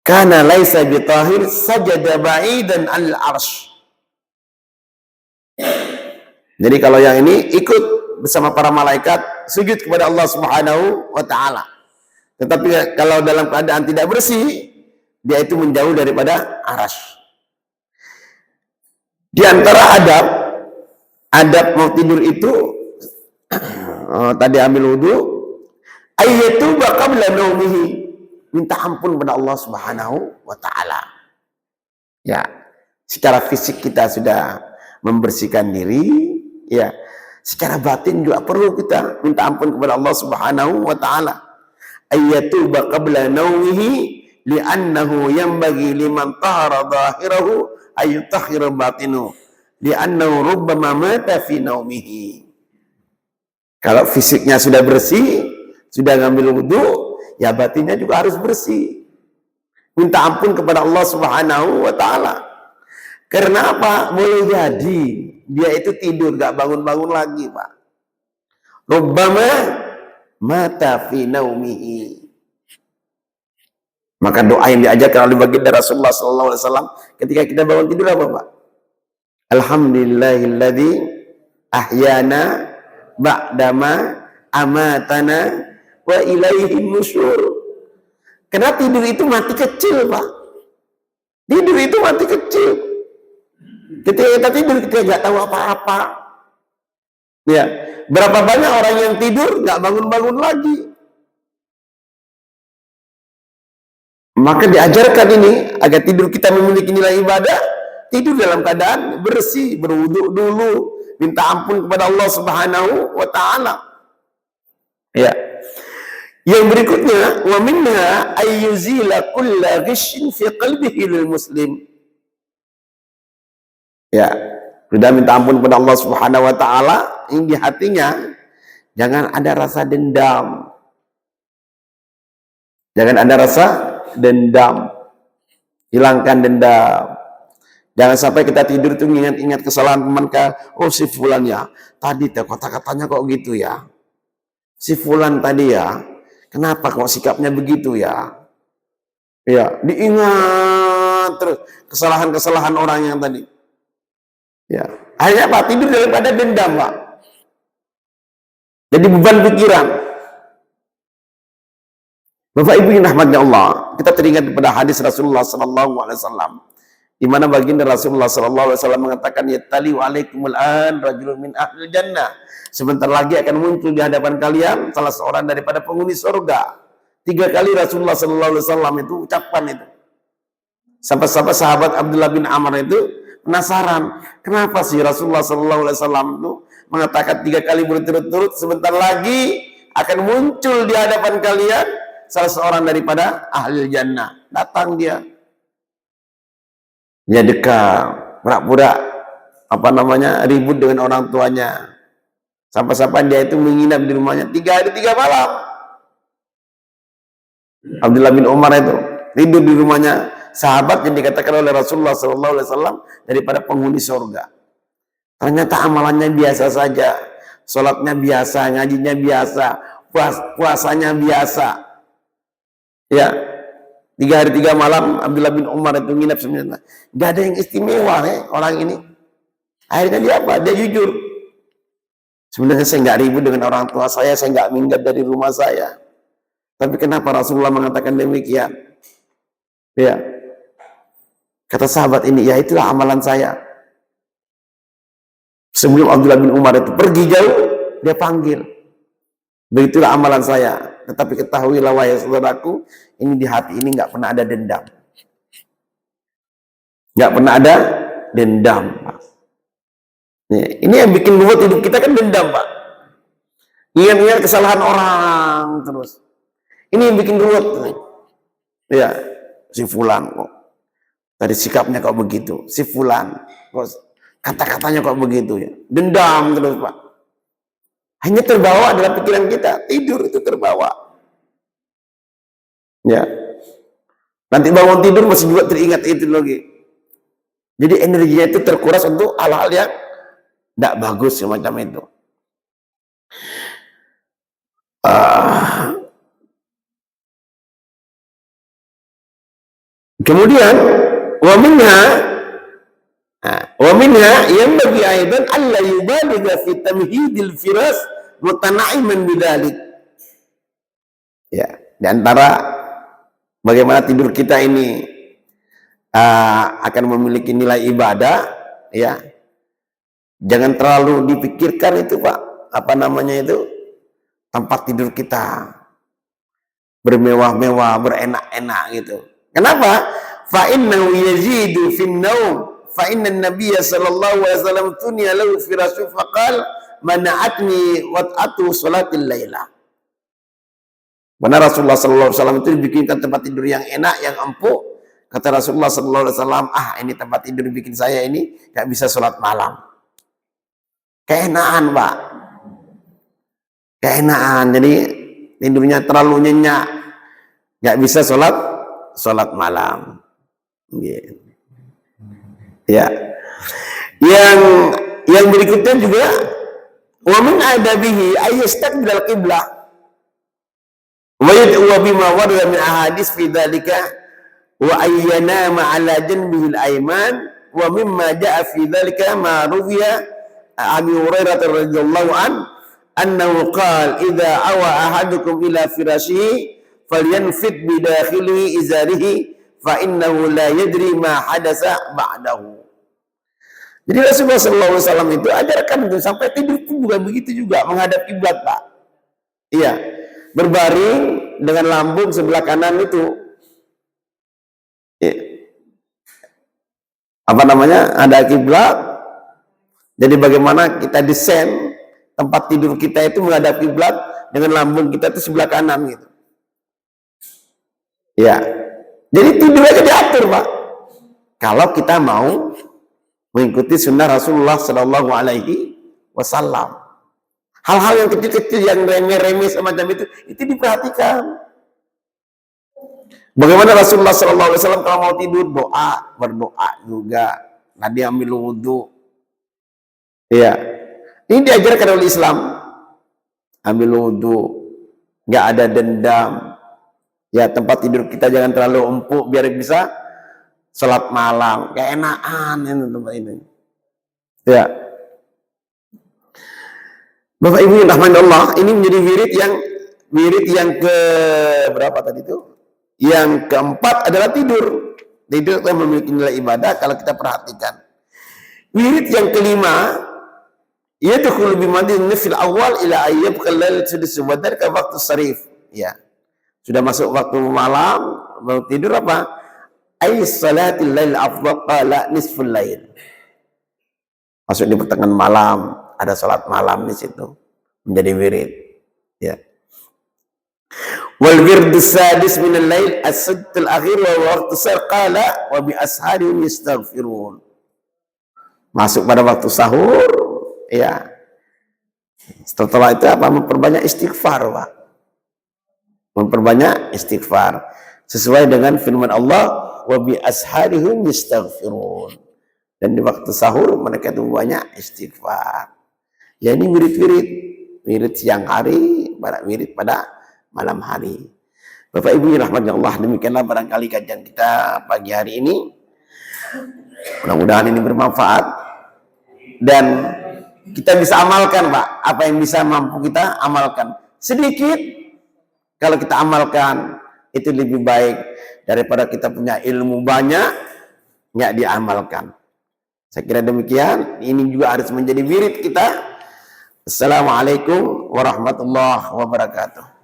Kana laisa bitahir sajada ba'idan al-arsy. Jadi kalau yang ini ikut bersama para malaikat sujud kepada Allah Subhanahu wa taala. Tetapi kalau dalam keadaan tidak bersih, dia itu menjauh daripada arsy. Di antara adab mau tidur itu tadi ambil wudu, ayyatuba qabla naumihi, minta ampun kepada Allah Subhanahu wa taala. Ya, secara fisik kita sudah membersihkan diri, ya. Secara batin juga perlu kita minta ampun kepada Allah Subhanahu wa taala. Ayyatuba qabla naumihi li'annahu yanbaghi liman tahara dhahirahu ayyutahhira batinu li'annahu rubbama mata fi naumihi. Kalau fisiknya sudah bersih, sudah ngambil wudu, ya batinnya juga harus bersih. Minta ampun kepada Allah Subhanahu wa taala. Karena apa? Boleh jadi dia itu tidur gak bangun-bangun lagi, Pak. Rubbama mata fi naumihi. Maka doa yang diajarkan oleh baginda Rasulullah SAW ketika kita bangun tidur apa, Pak? Alhamdulillahilladzi ahyana ba'dama amatana wa ilaihi nusyur. Karena tidur itu mati kecil, Pak. Tidur itu mati kecil. Ketika kita tidur, kita nggak tahu apa-apa. Ya, berapa banyak orang yang tidur nggak bangun-bangun lagi. Maka diajarkan ini agar tidur kita memiliki nilai ibadah. Tidur dalam keadaan bersih, berwudu dulu, minta ampun kepada Allah Subhanahu wa taala. Ya. Yang berikutnya, wa minha ayyuzila kulla ghishin fi qalbihi lil muslim. Ya, sudah minta ampun kepada Allah Subhanahu wa taala, yang di hatinya jangan ada rasa dendam. Jangan ada rasa dendam. Hilangkan dendam. Jangan sampai kita tidur itu ingat-ingat kesalahan teman kita. Oh si fulan ya, tadi kata-katanya kok gitu ya. si fulan tadi ya, kenapa kok sikapnya begitu ya? Ya, diingat terus kesalahan-kesalahan orang yang tadi. Ya, akhirnya Pak tidur daripada dendam, Pak. Jadi beban pikiran. Bapak Ibu yang rahmatnya Allah, kita teringat kepada hadis Rasulullah sallallahu alaihi wasallam di mana baginda Rasulullah sallallahu alaihi wasallam mengatakan yattali alaikumul an rajulun min ahlil jannah. Sebentar lagi akan muncul di hadapan kalian salah seorang daripada penghuni surga. 3 kali Rasulullah sallallahu alaihi wasallam itu ucapan itu. Sampai-sampai sahabat Abdullah bin Amr itu penasaran, kenapa sih Rasulullah sallallahu alaihi wasallam itu mengatakan 3 kali berturut-turut sebentar lagi akan muncul di hadapan kalian salah seorang daripada ahli jannah. Datang dia dekat, pura-pura ribut dengan orang tuanya. Sampai-sampai dia itu menginap di rumahnya 3 hari 3 malam. Abdullah bin Umar itu tidur di rumahnya sahabat yang dikatakan oleh Rasulullah SAW daripada penghuni surga. Ternyata amalannya biasa saja, sholatnya biasa, ngajinya biasa, puasanya biasa. Ya, 3 hari 3 malam Abdullah bin Umar itu nginap sebenarnya. Gak ada yang istimewa orang ini. Akhirnya dia apa? Dia jujur. Sebenarnya saya nggak ribut dengan orang tua saya nggak minggat dari rumah saya. Tapi kenapa Rasulullah mengatakan demikian? Ya, kata sahabat ini, ya itulah amalan saya. Sebelum Abdullah bin Umar itu pergi jauh, dia panggil. Begitulah amalan saya. Tetapi ketahuilah wahai saudaraku, ini di hati ini nggak pernah ada dendam. Nggak pernah ada dendam, Pak. Ini yang bikin ruwet hidup kita kan dendam, Pak. Ingat-ingat kesalahan orang terus. Ini yang bikin ruwet. Ya, si fulan kok tadi sikapnya kok begitu. Si fulan kok kata-katanya kok begitu ya. Dendam terus, Pak. Hanya terbawa dalam pikiran kita. Tidur itu terbawa. Ya. Nanti bangun tidur masih juga teringat itu lagi. Jadi energinya itu terkuras untuk hal-hal yang tidak bagus semacam itu. Kemudian wa minha yang bagi aidan alla yubaligha fi tamhidil firas mutana'iman bidzalik. Ya, di antara bagaimana tidur kita ini akan memiliki nilai ibadah, ya. Jangan terlalu dipikirkan itu, Pak. Tempat tidur kita bermewah-mewah, berenak-enak gitu. Kenapa? Fa innahu yazidu fin naum. Fa inna an-nabiyya sallallahu alaihi wasallam tunya lahu firashu faqal mana'atni wat'atu salatil lailah. Benar Rasulullah sallallahu alaihi wasallam itu dibikinkan tempat tidur yang enak, yang empuk. Kata Rasulullah sallallahu alaihi wasallam, ini tempat tidur bikin saya ini enggak bisa salat malam. Keenaan, Pak. Keenaan. Jadi tidurnya terlalu nyenyak. Enggak bisa salat malam. Ya. Yang berikutnya juga wa min adabihi ayyastaqbilal qiblah wa yad'u bima warada min ahadits fi dzalika wa ayyanama ala janbihi al-ayman wa mimma jaa fi dzalika ma ruwiya Abi Hurairah radhiyallahu annahu qala idza awa ahadukum ila firashihi falyanfid bidakhili izarihi fa innahu la yadri ma hadasa ba'dahu. Jadi Rasulullah SAW itu ajarkan itu sampai tidur pun juga begitu juga, menghadap kiblat, Pak. Iya, berbaring dengan lambung sebelah kanan itu. Ada kiblat. Jadi bagaimana kita desain tempat tidur kita itu menghadap kiblat dengan lambung kita itu sebelah kanan gitu. Ya. Jadi tidur aja diatur, Pak. Kalau kita mau mengikuti sunnah Rasulullah Sallallahu Alaihi Wasallam. Hal-hal yang kecil-kecil yang remeh-remeh semacam itu diperhatikan. Bagaimana Rasulullah Sallallahu Alaihi Wasallam kalau mau tidur berdoa juga. Nabi ambil wudhu. Iya. Ini diajarkan oleh Islam. ambil wudhu, nggak ada dendam. Ya, tempat tidur kita jangan terlalu empuk biar bisa sholat malam. Keenakan ini tempat ini. Ya. Bapak Ibu yang rahman Allah, ini menjadi wirid yang ke berapa tadi itu? Yang keempat adalah tidur. Tidur itu memiliki nilai ibadah kalau kita perhatikan. Wirid yang kelima, yadkhulu bimadin fil awal ila ayyab qalal sudus wa dzalika waqtu sarif. Ya. Sudah masuk waktu malam, mau tidur apa? Ai salatil lail afdal qala nisful lail. Masuk di pertengahan malam, ada salat malam di situ. Menjadi wirid. Ya. Wal wird sadis min al-lail as-sadtul akhir wa waqtu sahur qala wa bi asharihim yastaghfirun. Masuk pada waktu sahur, ya. Setelah itu apa? Memperbanyak istighfar, Pak. Memperbanyak istighfar sesuai dengan firman Allah, wa bi asharihim yastaghfirun. Dan di waktu sahur mereka itu banyak istighfar. Ya, ini wirid siang hari, wirid pada malam hari. Bapak Ibu rahmatnya Allah, demikianlah barangkali kajian kita pagi hari ini. Mudah-mudahan ini bermanfaat dan kita bisa amalkan, Pak. Apa yang bisa mampu kita amalkan. Sedikit kalau kita amalkan itu lebih baik daripada kita punya ilmu banyak nggak diamalkan. Saya kira demikian. Ini juga harus menjadi wirid kita. Assalamualaikum warahmatullahi wabarakatuh.